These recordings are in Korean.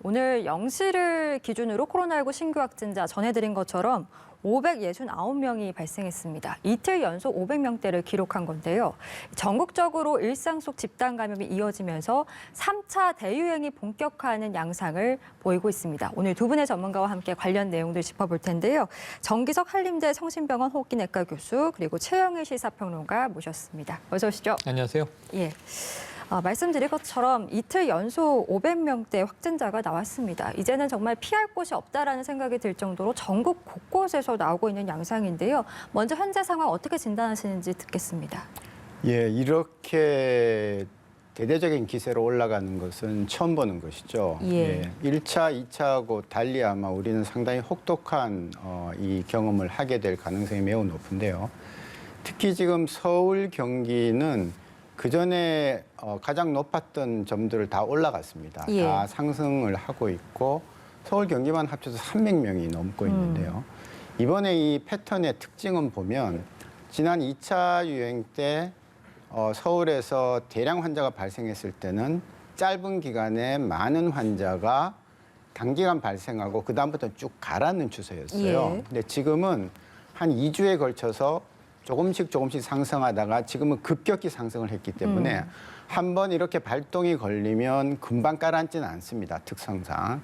오늘 0시를 기준으로 코로나19 신규 확진자 전해드린 것처럼 569명이 발생했습니다. 이틀 연속 500명대를 기록한 건데요. 전국적으로 일상 속 집단 감염이 이어지면서 3차 대유행이 본격화하는 양상을 보이고 있습니다. 오늘 두 분의 전문가와 함께 관련 내용들 짚어볼 텐데요. 정기석 한림대 성심병원 호흡기내과 교수 그리고 최영일 시사평론가 모셨습니다. 어서 오시죠. 안녕하세요. 예. 말씀드린 것처럼 이틀 연속 500명대 확진자가 나왔습니다. 이제는 정말 피할 곳이 없다라는 생각이 들 정도로 전국 곳곳에서 나오고 있는 양상인데요. 먼저 현재 상황 어떻게 진단하시는지 듣겠습니다. 예, 이렇게 대대적인 기세로 올라가는 것은 처음 보는 것이죠. 예. 1차, 2차하고 달리 아마 우리는 상당히 혹독한 이 경험을 하게 될 가능성이 매우 높은데요. 특히 지금 서울, 경기는 그전에 가장 높았던 점들을 다 올라갔습니다. 예. 다 상승을 하고 있고 서울, 경기만 합쳐서 300명이 넘고 있는데요. 이번에 이 패턴의 특징은 보면 지난 2차 유행 때 서울에서 대량 환자가 발생했을 때는 짧은 기간에 많은 환자가 단기간 발생하고 그다음부터 쭉 가라앉는 추세였어요. 예. 근데 지금은 한 2주에 걸쳐서 조금씩 상승하다가 지금은 급격히 상승을 했기 때문에 한번 이렇게 발동이 걸리면 금방 가라앉지는 않습니다. 특성상.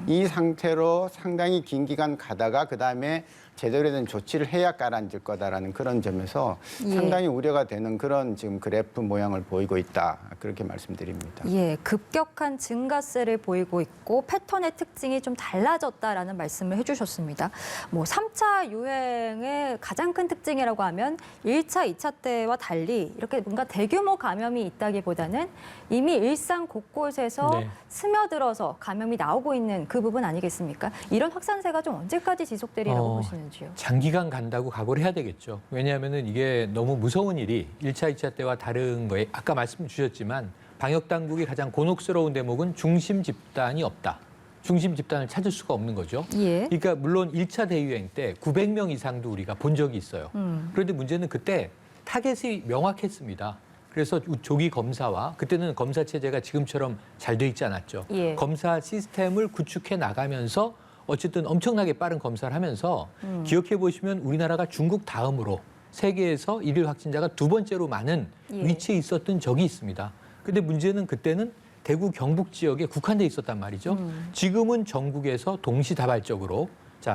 이 상태로 상당히 긴 기간 가다가 그다음에 제대로 된 조치를 해야 가라앉을 거다라는 그런 점에서 예. 상당히 우려가 되는 그런 지금 그래프 모양을 보이고 있다. 그렇게 말씀드립니다. 예, 급격한 증가세를 보이고 있고 패턴의 특징이 좀 달라졌다라는 말씀을 해주셨습니다. 3차 유행의 가장 큰 특징이라고 하면 1차, 2차 때와 달리 이렇게 뭔가 대규모 감염이 있다기보다는 이미 일상 곳곳에서 네. 스며들어서 감염이 나오고 있는 그 부분 아니겠습니까? 이런 확산세가 좀 언제까지 지속되리라고 보시는지요? 장기간 간다고 각오를 해야 되겠죠. 왜냐하면 이게 너무 무서운 일이 1차, 2차 때와 다른 거에 아까 말씀 주셨지만 방역당국이 가장 곤혹스러운 대목은 중심 집단이 없다. 중심 집단을 찾을 수가 없는 거죠. 예. 그러니까 물론 1차 대유행 때 900명 이상도 우리가 본 적이 있어요. 그런데 문제는 그때 타겟이 명확했습니다. 그래서 조기 검사와 그때는 검사 체제가 지금처럼 잘 돼 있지 않았죠. 예. 검사 시스템을 구축해 나가면서 어쨌든 엄청나게 빠른 검사를 하면서 기억해 보시면 우리나라가 중국 다음으로 세계에서 일일 확진자가 두 번째로 많은 예. 위치에 있었던 적이 있습니다. 근데 문제는 그때는 대구 경북 지역에 국한돼 있었단 말이죠. 지금은 전국에서 동시다발적으로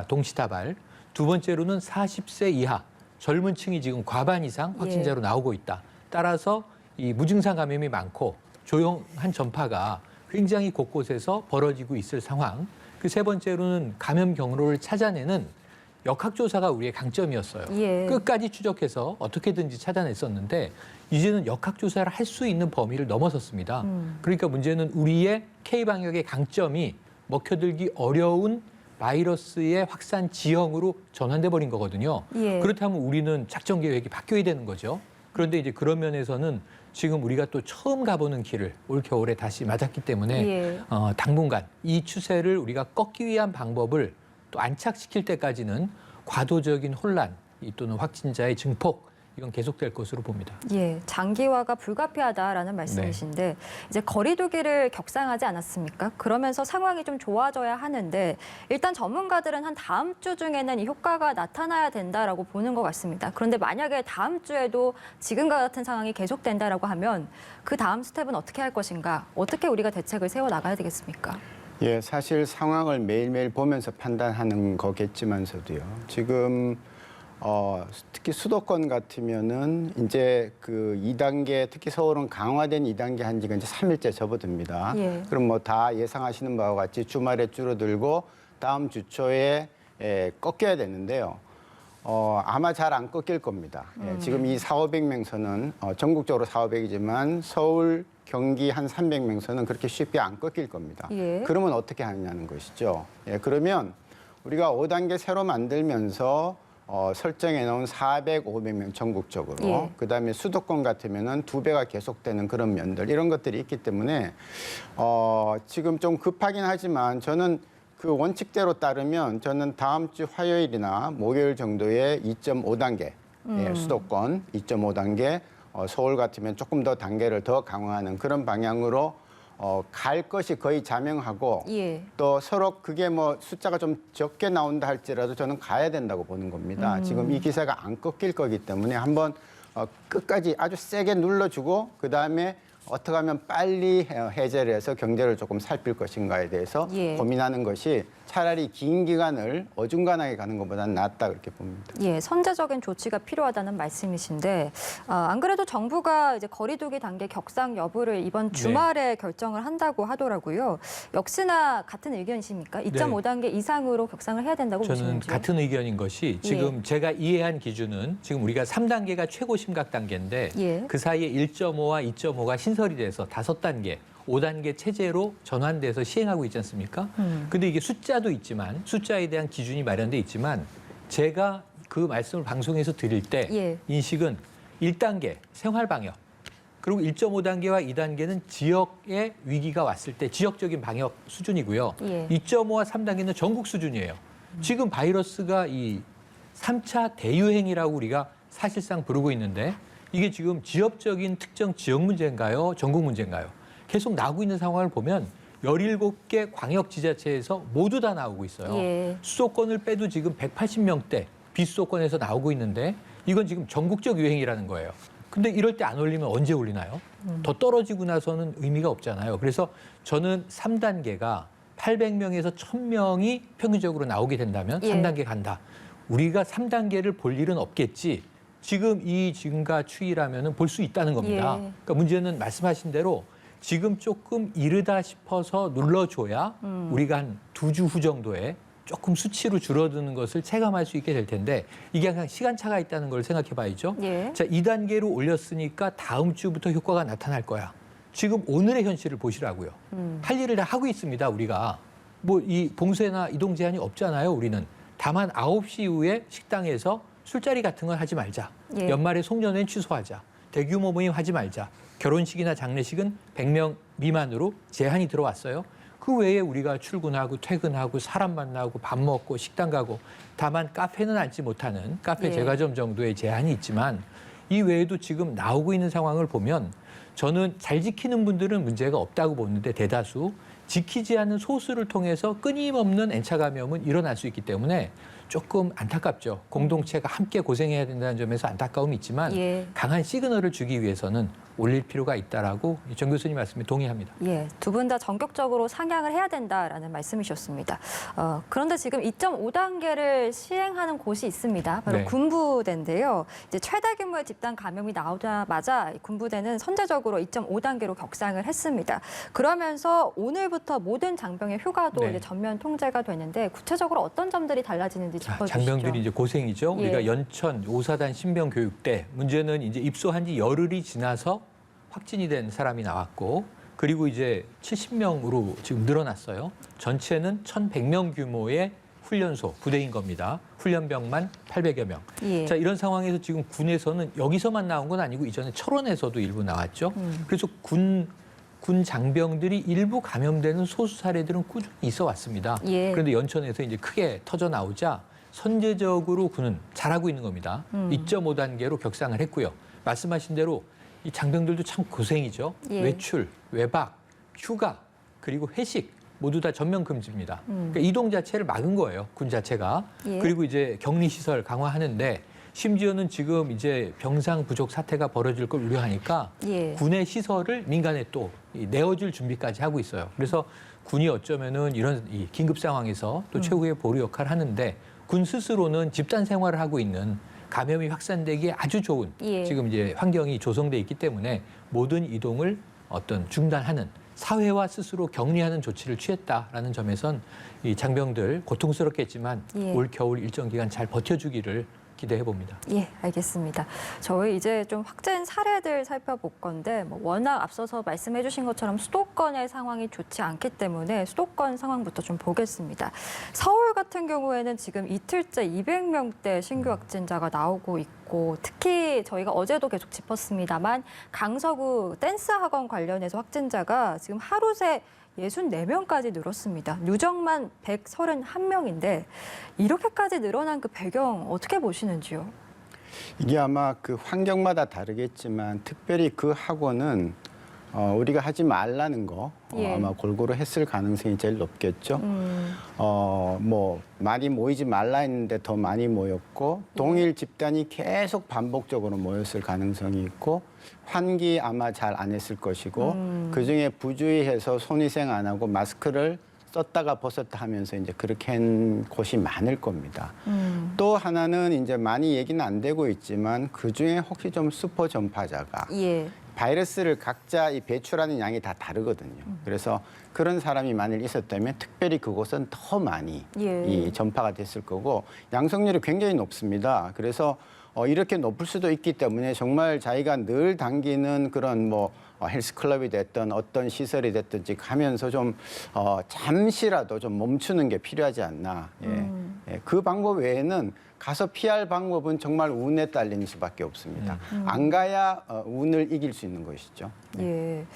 동시다발. 두 번째로는 40세 이하 젊은 층이 지금 과반 이상 확진자로 나오고 있다. 따라서 이 무증상 감염이 많고 조용한 전파가 굉장히 곳곳에서 벌어지고 있을 상황. 그 세 번째로는 감염 경로를 찾아내는 역학조사가 우리의 강점이었어요. 예. 끝까지 추적해서 어떻게든지 찾아냈었는데 이제는 역학조사를 할 수 있는 범위를 넘어섰습니다. 그러니까 문제는 우리의 K방역의 강점이 먹혀들기 어려운 바이러스의 확산 지형으로 전환돼 버린 거거든요. 예. 그렇다면 우리는 작전 계획이 바뀌어야 되는 거죠. 그런데 이제 그런 면에서는 지금 우리가 또 처음 가보는 길을 올 겨울에 다시 맞았기 때문에 예. 당분간 이 추세를 우리가 꺾기 위한 방법을 또 안착시킬 때까지는 과도적인 혼란 또는 확진자의 증폭 이건 계속될 것으로 봅니다. 예, 장기화가 불가피하다라는 말씀이신데 이제 거리두기를 격상하지 않았습니까? 그러면서 상황이 좀 좋아져야 하는데 일단 전문가들은 한 다음 주 중에는 이 효과가 나타나야 된다라고 보는 것 같습니다. 그런데 만약에 다음 주에도 지금과 같은 상황이 계속된다라고 하면 그 다음 스텝은 어떻게 할 것인가? 어떻게 우리가 대책을 세워 나가야 되겠습니까? 예, 사실 상황을 매일매일 보면서 판단하는 거겠지만서도요. 지금 특히 수도권 같으면은 이제 그 2단계, 특히 서울은 강화된 2단계 한 지가 이제 3일째 접어듭니다. 예. 그럼 뭐 다 예상하시는 바와 같이 주말에 줄어들고 다음 주 초에 꺾여야 되는데요. 아마 잘 안 꺾일 겁니다. 지금 이 4,500명 선은 전국적으로 4,500이지만 서울, 경기 한 300명 선은 그렇게 쉽게 안 꺾일 겁니다. 예. 그러면 어떻게 하느냐는 것이죠. 그러면 우리가 5단계 새로 만들면서 설정해 놓은 400, 500명 전국적으로 예. 그다음에 수도권 같으면은 2배가 계속되는 그런 면들 이런 것들이 있기 때문에 지금 좀 급하긴 하지만 저는 그 원칙대로 따르면 저는 다음 주 화요일이나 목요일 정도에 2.5단계 수도권 2.5단계 서울 같으면 조금 더 단계를 더 강화하는 그런 방향으로 갈 것이 거의 자명하고 예. 또 서로 그게 뭐 숫자가 좀 적게 나온다 할지라도 저는 가야 된다고 보는 겁니다. 지금 이 기세가 안 꺾일 거기 때문에 한번 끝까지 아주 세게 눌러주고 그다음에 어떻게 하면 빨리 해제를 해서 경제를 조금 살필 것인가에 대해서 예. 고민하는 것이 차라리 긴 기간을 어중간하게 가는 것보다는 낫다 그렇게 봅니다. 예, 선제적인 조치가 필요하다는 말씀이신데 안 그래도 정부가 이제 거리두기 단계 격상 여부를 이번 주말에 결정을 한다고 하더라고요. 역시나 같은 의견이십니까? 2.5단계 이상으로 격상을 해야 된다고 저는 보시는지요? 같은 의견인 것이 지금 제가 이해한 기준은 지금 우리가 3단계가 최고 심각 단계인데 예. 그 사이에 1.5와 2.5가 신설이 돼서 5단계, 5단계 체제로 전환돼서 시행하고 있지 않습니까? 근데 이게 숫자도 있지만 숫자에 대한 기준이 마련돼 있지만 제가 그 말씀을 방송에서 드릴 때 예. 인식은 1단계 생활 방역 그리고 1.5단계와 2단계는 지역의 위기가 왔을 때 지역적인 방역 수준이고요. 예. 2.5와 3단계는 전국 수준이에요. 지금 바이러스가 이 3차 대유행이라고 우리가 사실상 부르고 있는데 이게 지금 지역적인 특정 지역 문제인가요? 전국 문제인가요? 계속 나오고 있는 상황을 보면 17개 광역지자체에서 모두 다 나오고 있어요. 예. 수도권을 빼도 지금 180명대 비수도권에서 나오고 있는데 이건 지금 전국적 유행이라는 거예요. 근데 이럴 때 안 올리면 언제 올리나요? 더 떨어지고 나서는 의미가 없잖아요. 그래서 저는 3단계가 800명에서 1000명이 평균적으로 나오게 된다면 예. 3단계 간다. 우리가 3단계를 볼 일은 없겠지. 지금 이 증가 추이라면 볼 수 있다는 겁니다. 예. 그러니까 문제는 말씀하신 대로 지금 조금 이르다 싶어서 눌러줘야 우리가 한 2주 후 정도에 조금 수치로 줄어드는 것을 체감할 수 있게 될 텐데 이게 항상 시간차가 있다는 걸 생각해 봐야죠. 예. 자, 2단계로 올렸으니까 다음 주부터 효과가 나타날 거야. 지금 오늘의 현실을 보시라고요. 할 일을 다 하고 있습니다, 우리가. 뭐 이 봉쇄나 이동 제한이 없잖아요, 우리는. 다만 9시 이후에 식당에서 술자리 같은 건 하지 말자. 예. 연말에 송년회는 취소하자. 대규모 모임 하지 말자. 결혼식이나 장례식은 100명 미만으로 제한이 들어왔어요. 그 외에 우리가 출근하고 퇴근하고 사람 만나고 밥 먹고 식당 가고 다만 카페는 앉지 못하는 카페 예. 제과점 정도의 제한이 있지만 이 외에도 지금 나오고 있는 상황을 보면 저는 잘 지키는 분들은 문제가 없다고 보는데 대다수 지키지 않는 소수를 통해서 끊임없는 N차 감염은 일어날 수 있기 때문에 조금 안타깝죠. 공동체가 함께 고생해야 된다는 점에서 안타까움이 있지만 예. 강한 시그널을 주기 위해서는 올릴 필요가 있다라고 정 교수님 말씀에 동의합니다. 예, 두 분 다 전격적으로 상향을 해야 된다라는 말씀이셨습니다. 그런데 지금 2.5단계를 시행하는 곳이 있습니다. 바로 네. 군부대인데요. 이제 최대 규모의 집단 감염이 나오자마자 군부대는 선제적으로 2.5단계로 격상을 했습니다. 그러면서 오늘부터 모든 장병의 휴가도 네. 이제 전면 통제가 되는데 구체적으로 어떤 점들이 달라지는지 자, 짚어주시죠. 장병들이 이제 고생이죠. 예. 우리가 연천 5사단 신병 교육대 문제는 이제 입소한 지 열흘이 지나서 확진이 된 사람이 나왔고 그리고 이제 70명으로 지금 늘어났어요. 전체는 1,100명 규모의 훈련소, 부대인 겁니다. 훈련병만 800여 명. 예. 자, 이런 상황에서 지금 군에서는 여기서만 나온 건 아니고 이전에 철원에서도 일부 나왔죠. 그래서 군 장병들이 일부 감염되는 소수 사례들은 꾸준히 있어 왔습니다. 예. 그런데 연천에서 이제 크게 터져 나오자 선제적으로 군은 잘하고 있는 겁니다. 2.5단계로 격상을 했고요. 말씀하신 대로 이 장병들도 참 고생이죠. 예. 외출, 외박, 휴가, 그리고 회식 모두 다 전면 금지입니다. 그러니까 이동 자체를 막은 거예요. 군 자체가. 예. 그리고 이제 격리 시설 강화하는데 심지어는 지금 이제 병상 부족 사태가 벌어질 걸 우려하니까 예. 군의 시설을 민간에 또 내어줄 준비까지 하고 있어요. 그래서 군이 어쩌면은 이런 이 긴급 상황에서 또 최후의 보루 역할을 하는데 군 스스로는 집단 생활을 하고 있는 감염이 확산되기에 아주 좋은 예. 지금 이제 환경이 조성돼 있기 때문에 모든 이동을 어떤 중단하는 사회와 스스로 격리하는 조치를 취했다라는 점에선 이 장병들 고통스럽겠지만 예. 올 겨울 일정 기간 잘 버텨주기를 기대해 봅니다. 예, 알겠습니다. 저희 이제 좀 확진 사례들 살펴볼 건데 뭐 워낙 앞서서 말씀해 주신 것처럼 수도권의 상황이 좋지 않기 때문에 수도권 상황부터 좀 보겠습니다. 서울 같은 경우에는 지금 이틀째 200명대 신규 확진자가 나오고 있고 특히 저희가 어제도 계속 짚었습니다만 강서구 댄스 학원 관련해서 확진자가 지금 하루 새 64명까지 늘었습니다. 누적만 131명인데 이렇게까지 늘어난 그 배경 어떻게 보시는지요? 이게 아마 그 환경마다 다르겠지만 특별히 그 학원은 우리가 하지 말라는 거 예. 아마 골고루 했을 가능성이 제일 높겠죠. 뭐 많이 모이지 말라 했는데 더 많이 모였고 동일 집단이 계속 반복적으로 모였을 가능성이 있고 환기 아마 잘 안 했을 것이고 그중에 부주의해서 손위생 안 하고 마스크를 썼다가 벗었다 하면서 이제 그렇게 한 곳이 많을 겁니다. 또 하나는 이제 많이 얘기는 안 되고 있지만 그중에 혹시 좀 슈퍼 전파자가 예. 바이러스를 각자 이 배출하는 양이 다 다르거든요. 그래서 그런 사람이 만일 있었다면 특별히 그곳은 더 많이 예. 이 전파가 됐을 거고 양성률이 굉장히 높습니다. 그래서 이렇게 높을 수도 있기 때문에 정말 자기가 늘 당기는 그런 뭐 헬스클럽이 됐든 어떤 시설이 됐든지 가면서 좀 잠시라도 좀 멈추는 게 필요하지 않나. 예. 예, 그 방법 외에는 가서 피할 방법은 정말 운에 딸리는 수밖에 없습니다. 안 가야 운을 이길 수 있는 것이죠. 예.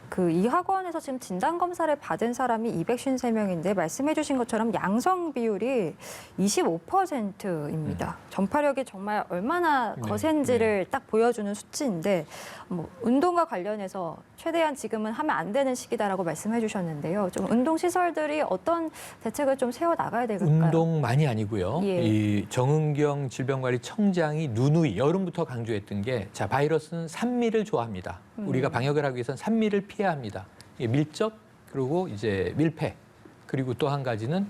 그 이 학원에서 지금 진단 검사를 받은 사람이 253명인데 말씀해주신 것처럼 양성 비율이 25%입니다. 전파력이 정말 얼마나 네, 거센지를 딱 보여주는 수치인데 뭐 운동과 관련해서 최대한 지금은 하면 안 되는 시기다라고 말씀해주셨는데요. 좀 운동 시설들이 어떤 대책을 좀 세워 나가야 될까요? 운동만이 아니고요. 예. 이 정은경 질병관리청장이 누누이 여름부터 강조했던 게 자, 바이러스는 산미를 좋아합니다. 우리가 방역을 하기 위해서는 산미를 피해야 합니다. 이게 밀접 그리고 이제 밀폐 그리고 또 한 가지는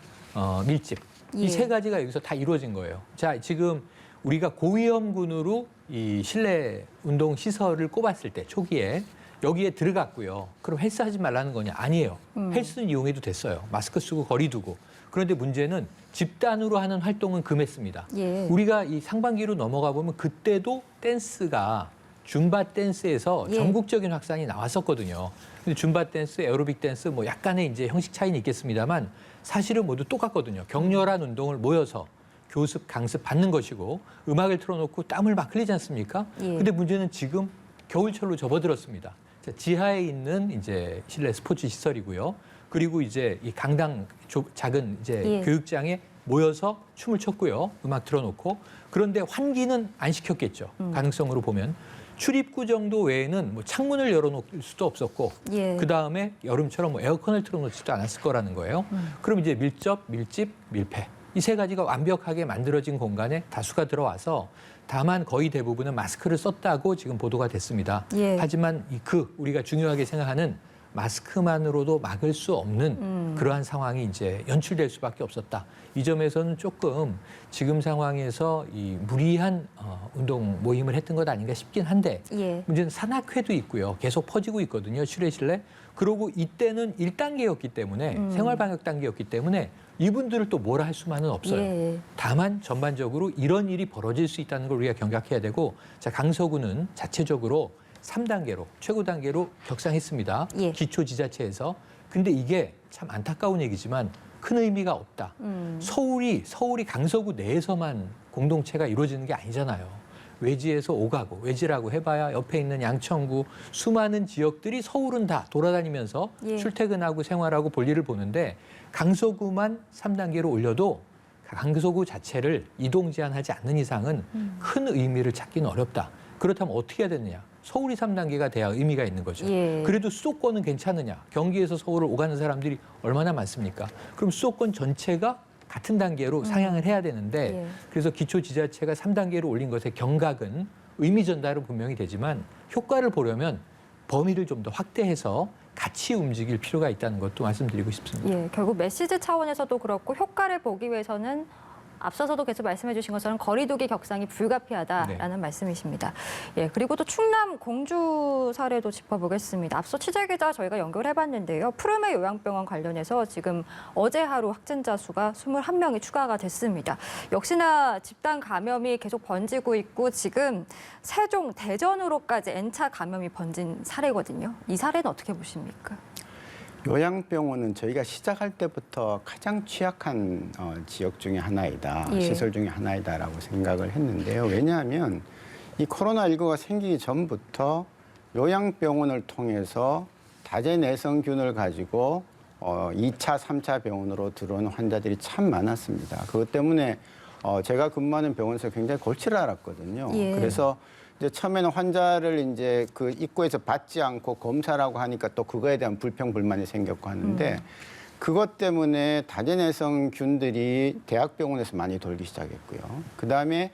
밀집. 예. 이 세 가지가 여기서 다 이루어진 거예요. 자, 지금 우리가 고위험군으로 이 실내 운동 시설을 꼽았을 때 초기에 여기에 들어갔고요. 그럼 헬스 하지 말라는 거냐? 아니에요. 헬스는 이용해도 됐어요. 마스크 쓰고 거리 두고. 그런데 문제는 집단으로 하는 활동은 금했습니다. 예. 우리가 이 상반기로 넘어가 보면 그때도 댄스가 줌바 댄스에서 예. 전국적인 확산이 나왔었거든요. 근데 줌바 댄스, 에어로빅 댄스 뭐 약간의 이제 형식 차이는 있겠습니다만 사실은 모두 똑같거든요. 격렬한 운동을 모여서 교습, 강습 받는 것이고 음악을 틀어놓고 땀을 막 흘리지 않습니까? 예. 근데 문제는 지금 겨울철로 접어들었습니다. 자, 지하에 있는 이제 실내 스포츠 시설이고요. 그리고 이제 이 강당 작은 이제 예. 교육장에 모여서 춤을 췄고요. 음악 틀어놓고. 그런데 환기는 안 시켰겠죠. 가능성으로 보면. 출입구 정도 외에는 뭐 창문을 열어놓을 수도 없었고 예. 그다음에 여름처럼 뭐 에어컨을 틀어놓지도 않았을 거라는 거예요. 그럼 이제 밀접, 밀집, 밀폐. 이 세 가지가 완벽하게 만들어진 공간에 다수가 들어와서 다만 거의 대부분은 마스크를 썼다고 지금 보도가 됐습니다. 예. 하지만 우리가 중요하게 생각하는 마스크만으로도 막을 수 없는 그러한 상황이 이제 연출될 수밖에 없었다. 이 점에서는 조금 지금 상황에서 이 무리한 운동 모임을 했던 것 아닌가 싶긴 한데 예. 문제는 산악회도 있고요. 계속 퍼지고 있거든요. 실외. 그러고 이때는 1단계였기 때문에 생활방역 단계였기 때문에 이분들을 또 뭐라 할 수만은 없어요. 예. 다만 전반적으로 이런 일이 벌어질 수 있다는 걸 우리가 경각해야 되고 자, 강서구는 자체적으로 3단계로 최고 단계로 격상했습니다. 예. 기초지자체에서. 근데 이게 참 안타까운 얘기지만 큰 의미가 없다. 서울이 강서구 내에서만 공동체가 이루어지는 게 아니잖아요. 외지에서 오가고 외지라고 해봐야 옆에 있는 양천구 수많은 지역들이 서울은 다 돌아다니면서 예. 출퇴근하고 생활하고 볼일을 보는데 강서구만 3단계로 올려도 강서구 자체를 이동 제한하지 않는 이상은 큰 의미를 찾기는 어렵다. 그렇다면 어떻게 해야 되느냐? 서울이 3단계가 돼야 의미가 있는 거죠. 예. 그래도 수도권은 괜찮느냐? 경기에서 서울을 오가는 사람들이 얼마나 많습니까? 그럼 수도권 전체가 같은 단계로 상향을 해야 되는데 예. 그래서 기초지자체가 3단계로 올린 것의 경각은 의미 전달은 분명히 되지만 효과를 보려면 범위를 좀 더 확대해서 같이 움직일 필요가 있다는 것도 말씀드리고 싶습니다. 예, 결국 메시지 차원에서도 그렇고 효과를 보기 위해서는 앞서서도 계속 말씀해 주신 것처럼 거리두기 격상이 불가피하다라는 말씀이십니다. 예, 그리고 또 충남 공주 사례도 짚어보겠습니다. 앞서 취재기자 저희가 연결해봤는데요. 푸르메 요양병원 관련해서 지금 어제 하루 확진자 수가 21명이 추가가 됐습니다. 역시나 집단 감염이 계속 번지고 있고 지금 세종, 대전으로까지 N차 감염이 번진 사례거든요. 이 사례는 어떻게 보십니까? 요양병원은 저희가 시작할 때부터 가장 취약한 지역 중에 하나이다, 예. 시설 중에 하나이다라고 생각을 했는데요. 왜냐하면 이 코로나19가 생기기 전부터 요양병원을 통해서 다제내성균을 가지고 2차, 3차 병원으로 들어온 환자들이 참 많았습니다. 그것 때문에 제가 근무하는 병원에서 굉장히 골치를 앓았거든요. 예. 그래서 이제 처음에는 환자를 이제 그 입구에서 받지 않고 검사라고 하니까 또 그거에 대한 불평 불만이 생겼고 하는데 그것 때문에 다전해성균들이 대학병원에서 많이 돌기 시작했고요. 그 다음에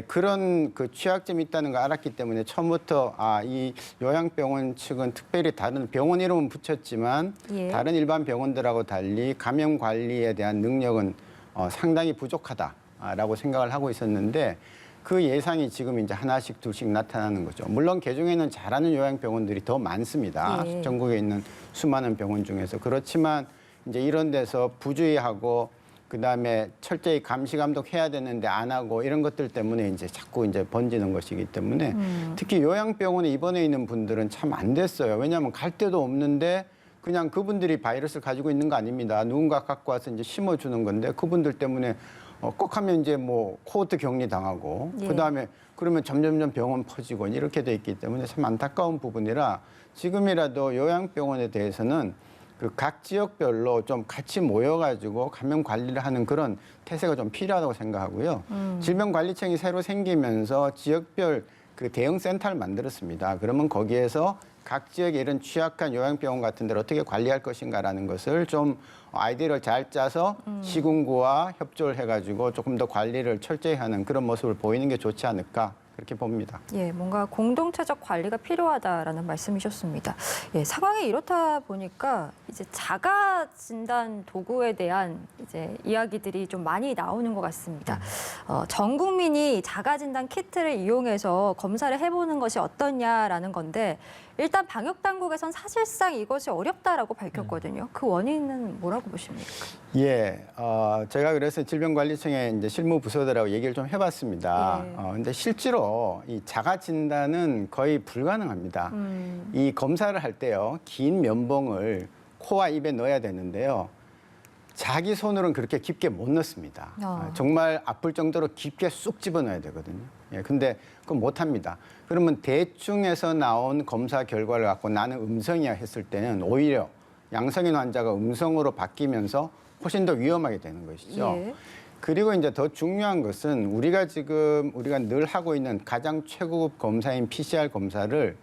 그런 그 취약점이 있다는 걸 알았기 때문에 처음부터 이 요양병원 측은 특별히 다른 병원 이름은 붙였지만 예. 다른 일반 병원들하고 달리 감염 관리에 대한 능력은 상당히 부족하다라고 생각을 하고 있었는데 그 예상이 지금 이제 하나씩 둘씩 나타나는 거죠. 물론 개중에는 잘하는 요양병원들이 더 많습니다. 예. 전국에 있는 수많은 병원 중에서. 그렇지만 이제 이런 데서 부주의하고 그다음에 철저히 감시 감독해야 되는데 안 하고 이런 것들 때문에 이제 자꾸 이제 번지는 것이기 때문에 특히 요양병원에 입원해 있는 분들은 참 안 됐어요. 왜냐하면 갈 데도 없는데 그냥 그분들이 바이러스를 가지고 있는 거 아닙니다. 누군가 갖고 와서 이제 심어주는 건데 그분들 때문에 꼭 하면 이제 뭐 코호트 격리 당하고 예. 그다음에 그러면 점점점 병원 퍼지고 이렇게 돼 있기 때문에 참 안타까운 부분이라 지금이라도 요양병원에 대해서는 그 각 지역별로 좀 같이 모여가지고 감염 관리를 하는 그런 태세가 좀 필요하다고 생각하고요. 질병관리청이 새로 생기면서 지역별 그 대응 센터를 만들었습니다. 그러면 거기에서 각 지역의 이런 취약한 요양병원 같은 데를 어떻게 관리할 것인가라는 것을 좀 아이디어를 잘 짜서 시군구와 협조를 해가지고 조금 더 관리를 철저히 하는 그런 모습을 보이는 게 좋지 않을까 그렇게 봅니다. 예, 뭔가 공동체적 관리가 필요하다라는 말씀이셨습니다. 예, 상황이 이렇다 보니까 이제 자가 진단 도구에 대한 이제 이야기들이 좀 많이 나오는 것 같습니다. 전 국민이 자가 진단 키트를 이용해서 검사를 해보는 것이 어떠냐라는 건데 일단 방역 당국에선 사실상 이것이 어렵다라고 밝혔거든요. 그 원인은 뭐라고 보십니까? 예, 제가 그래서 질병관리청에 이제 실무 부서들하고 얘기를 좀 해봤습니다. 예. 근데 실제로 이 자가 진단은 거의 불가능합니다. 이 검사를 할 때요, 긴 면봉을 코와 입에 넣어야 되는데요. 자기 손으로는 그렇게 깊게 못 넣습니다. 정말 아플 정도로 깊게 쑥 집어넣어야 되거든요. 예, 근데 그건 못 합니다. 그러면 대충해서 나온 검사 결과를 갖고 나는 음성이야 했을 때는 오히려 양성인 환자가 음성으로 바뀌면서 훨씬 더 위험하게 되는 것이죠. 예. 그리고 이제 더 중요한 것은 우리가 늘 하고 있는 가장 최고급 검사인 PCR 검사를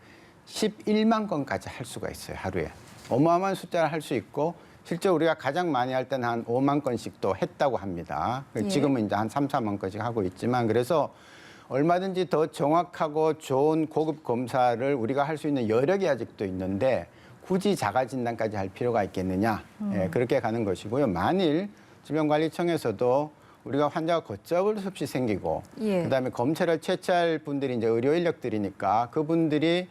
11만 건까지 할 수가 있어요, 하루에. 어마어마한 숫자를 할 수 있고 실제 우리가 가장 많이 할 때는 한 5만 건씩도 했다고 합니다. 예. 지금은 이제 한 3, 4만 건씩 하고 있지만 그래서 얼마든지 더 정확하고 좋은 고급 검사를 우리가 할 수 있는 여력이 아직도 있는데 굳이 자가 진단까지 할 필요가 있겠느냐. 예, 그렇게 가는 것이고요. 만일 질병관리청에서도 우리가 환자가 걷잡을 수 없이 생기고 예. 그다음에 검체를 채취할 분들이 이제 의료 인력들이니까 그분들이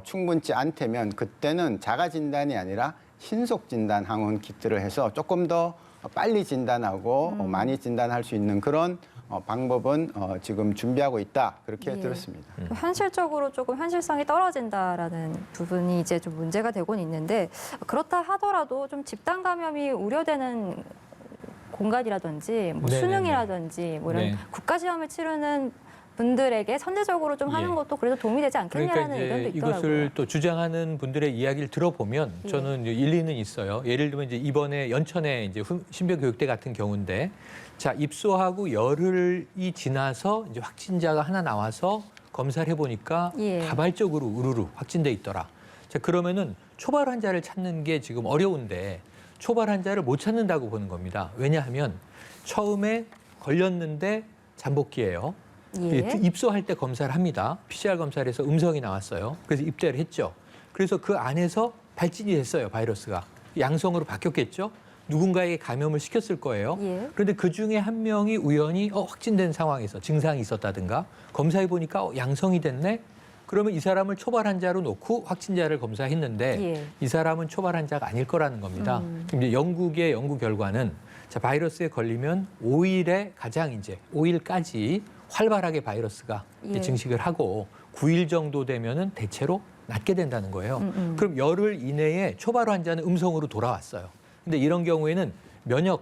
충분치 않다면 그때는 자가 진단이 아니라 신속 진단 항원 키트를 해서 조금 더 빨리 진단하고 많이 진단할 수 있는 그런 방법은 지금 준비하고 있다 그렇게 예. 들었습니다. 현실적으로 조금 현실성이 떨어진다라는 부분이 이제 좀 문제가 되곤 있는데 그렇다 하더라도 좀 집단 감염이 우려되는 공간이라든지 뭐 네네네. 수능이라든지 뭐 이런 네. 국가 시험을 치르는 분들에게 선제적으로 좀 하는 예. 것도 그래도 도움이 되지 그러니까 않겠냐는 이제 의견도 있더라고요. 이것을 또 주장하는 분들의 이야기를 들어보면 예. 저는 이제 일리는 있어요. 예를 들면 이제 이번에 연천에 이제 신병교육대 같은 경우인데 자 입소하고 열흘이 지나서 이제 확진자가 하나 나와서 검사를 해보니까 예. 다발적으로 우르르 확진돼 있더라. 자 그러면은 초발 환자를 찾는 게 지금 어려운데 초발 환자를 못 찾는다고 보는 겁니다. 왜냐하면 처음에 걸렸는데 잠복기예요. 예. 입소할 때 검사를 합니다. PCR 검사를 해서 음성이 나왔어요. 그래서 입대를 했죠. 그래서 그 안에서 발진이 됐어요, 바이러스가. 양성으로 바뀌었겠죠. 누군가에게 감염을 시켰을 거예요. 예. 그런데 그중에 한 명이 우연히 확진된 상황에서 증상이 있었다든가 검사해 보니까 양성이 됐네. 그러면 이 사람을 초발 환자로 놓고 확진자를 검사했는데 예. 이 사람은 초발 환자가 아닐 거라는 겁니다. 그럼 이제 영국의 연구 결과는 자, 바이러스에 걸리면 5일에 가장 이제 5일까지 활발하게 바이러스가 예. 증식을 하고 9일 정도 되면은 대체로 낫게 된다는 거예요. 그럼 열흘 이내에 초발 환자는 음성으로 돌아왔어요. 근데 이런 경우에는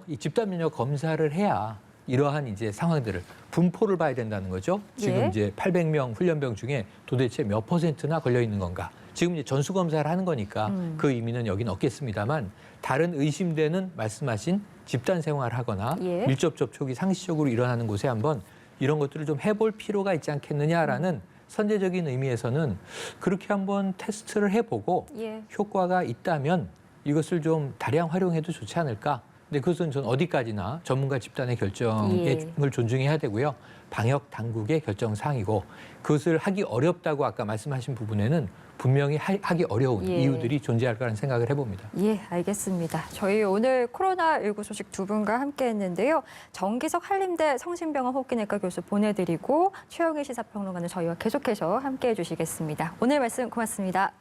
이 집단 면역 검사를 해야 이러한 이제 상황들을 분포를 봐야 된다는 거죠. 지금 예. 이제 800명 훈련병 중에 도대체 몇 %나 걸려 있는 건가? 지금 이제 전수 검사를 하는 거니까 그 의미는 여기는 없겠습니다만 다른 의심되는 말씀하신 집단 생활을 하거나 예. 밀접 접촉이 상시적으로 일어나는 곳에 한번 이런 것들을 좀 해볼 필요가 있지 않겠느냐라는 선제적인 의미에서는 그렇게 한번 테스트를 해보고 예. 효과가 있다면 이것을 좀 다량 활용해도 좋지 않을까. 근데 그것은 전 어디까지나 전문가 집단의 결정을 예. 존중해야 되고요. 방역 당국의 결정 사항이고 그것을 하기 어렵다고 아까 말씀하신 부분에는 분명히 하기 어려운 예. 이유들이 존재할 거라는 생각을 해봅니다. 예, 알겠습니다. 저희 오늘 코로나19 소식 두 분과 함께 했는데요. 정기석 한림대 성심병원 호흡기내과 교수 보내드리고 최영희 시사평론가는 저희와 계속해서 함께해 주시겠습니다. 오늘 말씀 고맙습니다.